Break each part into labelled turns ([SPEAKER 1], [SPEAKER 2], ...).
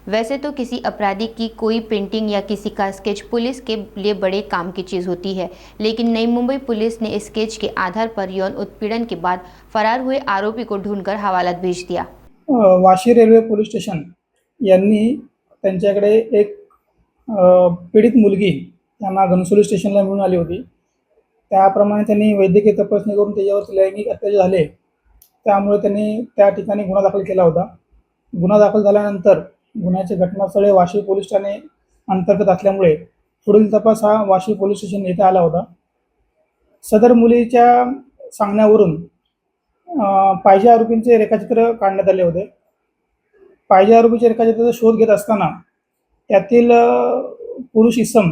[SPEAKER 1] वैसे तो किसी अपराधी की कोई पेंटिंग या किसी का स्केच पुलिस के लिए बड़े काम की चीज़ होती है, लेकिन नई मुंबई पुलिस ने स्केच के आधार पर यौन उत्पीड़न के बाद फरार हुए आरोपी को ढूंढकर हवालात भेज दिया।
[SPEAKER 2] वाशी रेल्वे पोलीस स्टेशन यांनी त्यांच्याकडे एक पीडित मुलगी त्यांना घनसोली स्टेशनला मिळून आली होती. त्याप्रमाणे त्यांनी वैद्यकीय तपासणी करून त्याच्यावरती लैंगिक अत्याचार झाले. त्यामुळे त्यांनी त्या ठिकाणी गुन्हा दाखल केला होता. गुन्हा दाखल झाल्यानंतर गुन्ह्याचे घटनास्थळ वाशी पोलीस ठाणे अंतर्गत असल्यामुळे पुढील तपास हा वाशी पोलीस स्टेशन येथे आला होता. सदर मुलीच्या सांगण्यावरून पाहिजे आरोपींचे रेखाचित्र काढण्यात आले होते. पाहिजे आरोपीच्या रेखाचित्राचा शोध घेत असताना त्यातील पुरुष इसम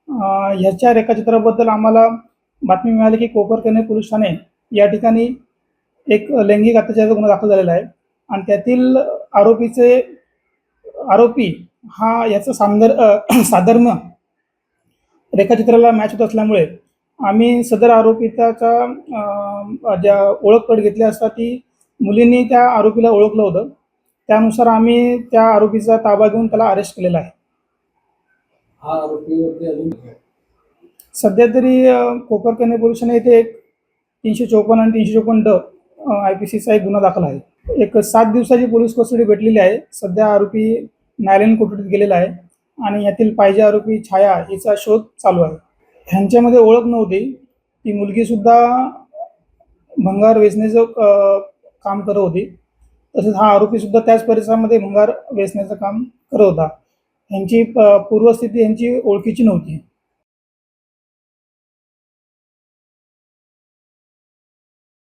[SPEAKER 2] ह्याच्या रेखाचित्राबद्दल आम्हाला बातमी मिळाली की कोपरखैरणे पोलीस ठाणे या ठिकाणी एक लैंगिक अत्याचाराचा गुन्हा दाखल झालेला आहे आणि त्यातील आरोपी हा याचा साधर्म्य रेखाचित्राला मॅच होत असल्यामुळे आम्ही सदर आरोपीचा ज्या ओळखपट घेतली असता ती मुलींनी त्या आरोपीला ओळखलं होतं. त्यानुसार आम्ही त्या आरोपीचा ताबा घेऊन त्याला अरेस्ट केलेला आहे.
[SPEAKER 3] हा आरोपीवरती अजून
[SPEAKER 2] सध्या तरी कोपरखैरणे पोलीस ठाणे येथे एक 354 आणि 354 IPCचा एक गुन्हा दाखल आहे. एक 7 दिवसाची पोलीस कस्टडी भेटलेली आहे. सध्या आरोपी न्यायालयीन कोठडीत गेलेला आहे आणि यातील पाहिजे आरोपी छाया हिचा शोध चालू आहे. ह्यांच्यामध्ये ओळख नव्हती. ती मुलगीसुद्धा भंगार वेचण्याचं काम करत होती. तसेच हा आरोपीसुद्धा त्याच परिसरामध्ये भंगार वेचण्याचं काम करत होता. ह्यांची पूर्वस्थिती ह्यांची ओळखीची नव्हती.